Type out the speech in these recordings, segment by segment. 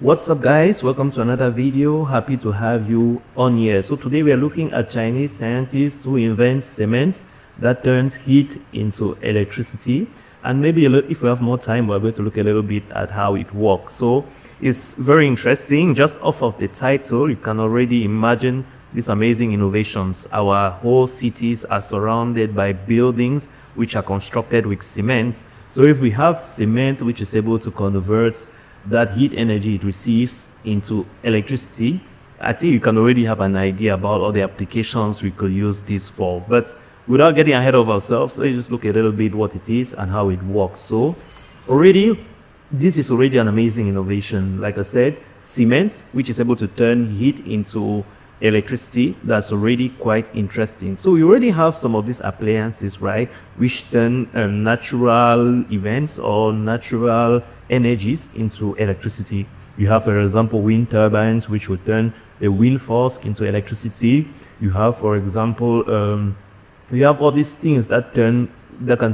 What's up guys, welcome to another video. Happy to have you on here. So today we are looking at Chinese scientists who invent cement that turns heat into electricity, and maybe if we have more time we're going to look a little bit at how it works. So it's very interesting. Just off of the title you can already imagine these amazing innovations. Our whole cities are surrounded by buildings which are constructed with cement. So if we have cement which is able to convert that heat energy it receives into electricity, I think you can already have an idea about all the applications we could use this for. But without getting ahead of ourselves, let's just look a little bit what it is and how it works. So this is already an amazing innovation. Like I said, cement which is able to turn heat into electricity. That's already quite interesting. So we already have some of these appliances, right, which turn natural events or natural energies into electricity. You have, for example, wind turbines which will turn the wind force into electricity. You have, for example, you have all these things that can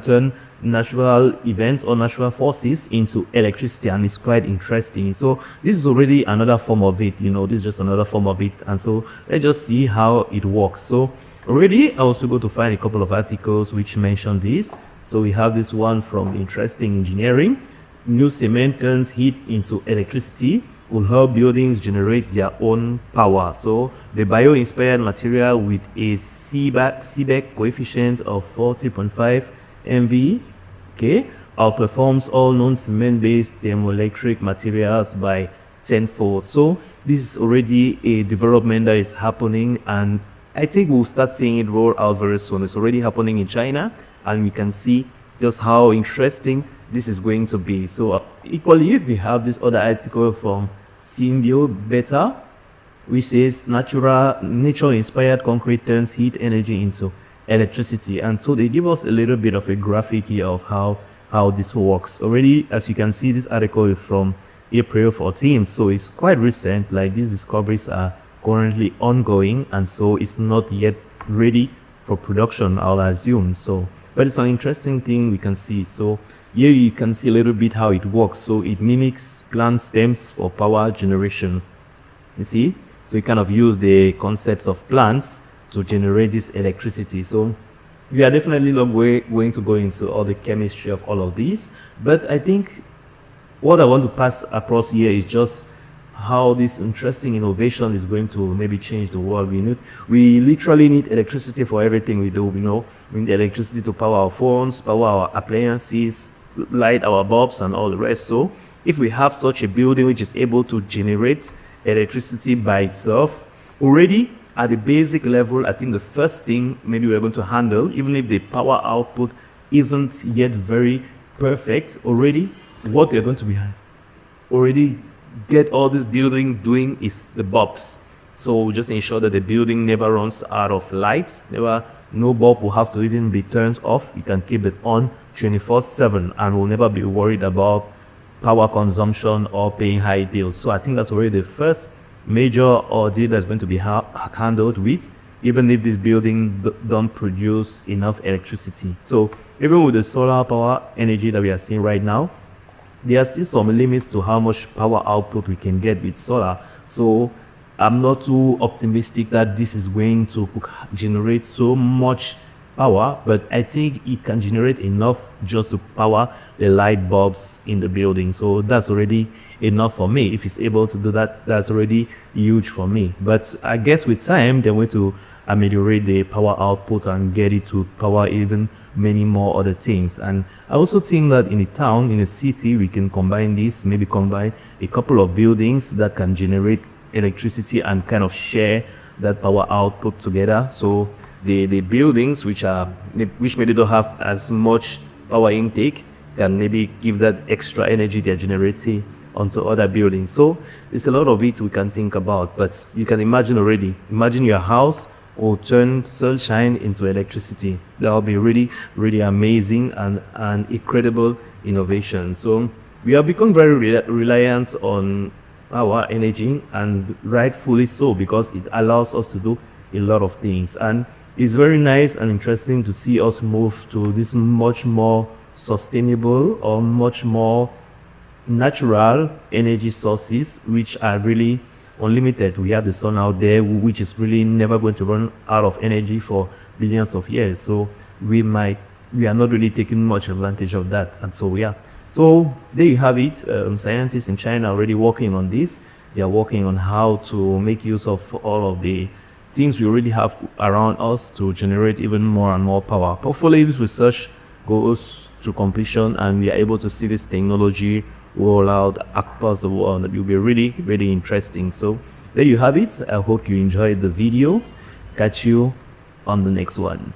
turn natural events or natural forces into electricity, and it's quite interesting. So this is already another form of it, this is just another form of it. And so let's just see how it works. So already I also go to find a couple of articles which mention this. So we have this one from Interesting Engineering. New cement turns heat into electricity, will help buildings generate their own power. So the bio-inspired material with a Seebeck coefficient of 40.5 MV, outperforms all known cement-based thermoelectric materials by tenfold. So this is already a development that is happening, and I think we'll start seeing it roll out very soon. It's already happening in China, and we can see just how interesting this is going to be. So equally, we have this other article from Symbio Beta, which says nature-inspired concrete turns heat energy into electricity. And so they give us a little bit of a graphic here of how this works. Already, as you can see, this article is from April 14th, so it's quite recent. Like, these discoveries are currently ongoing, and so it's not yet ready for production, I'll assume. So but it's an interesting thing we can see. So here you can see a little bit how it works. So it mimics plant stems for power generation. You see? So you kind of use the concepts of plants to generate this electricity. So we are definitely not going to go into all the chemistry of all of these. But I think what I want to pass across here is just how this interesting innovation is going to maybe change the world. We literally need electricity for everything we do. We need electricity to power our phones, power our appliances, light our bulbs and all the rest. So if we have such a building which is able to generate electricity by itself, already at the basic level, I think the first thing maybe we're going to handle, even if the power output isn't yet very perfect, already what we're going to be already get all this building doing is the bulbs. So just ensure that the building never runs out of lights. No bulb will have to even be turned off. You can keep it on 24/7 and will never be worried about power consumption or paying high bills. So I think that's already the first major ordeal that's going to be handled with, even if this building don't produce enough electricity. So even with the solar power energy that we are seeing right now, there are still some limits to how much power output we can get with solar. So I'm not too optimistic that this is going to generate so much power, but I think it can generate enough just to power the light bulbs in the building. So that's already enough for me. If it's able to do that, that's already huge for me. But I guess with time they're going to ameliorate the power output and get it to power even many more other things. And I also think that in a town, in a city, we can combine this, maybe combine a couple of buildings that can generate electricity and kind of share that power output together. So the buildings which maybe don't have as much power intake can maybe give that extra energy they're generating onto other buildings. So there's a lot of it we can think about, but you can imagine your house will turn sunshine into electricity. That will be really, really amazing and an incredible innovation. So we have become very reliant on power energy, and rightfully so, because it allows us to do a lot of things. And it's very nice and interesting to see us move to this much more sustainable or much more natural energy sources which are really unlimited. We have the sun out there, which is really never going to run out of energy for billions of years. So we are not really taking much advantage of that. And so yeah, so there you have it. Scientists in China are already working on this. They are working on how to make use of all of the things we already have around us to generate even more and more power. Hopefully this research goes to completion and we are able to see this technology roll out across the world. It will be really, really interesting. So there you have it. I hope you enjoyed the video. Catch you on the next one.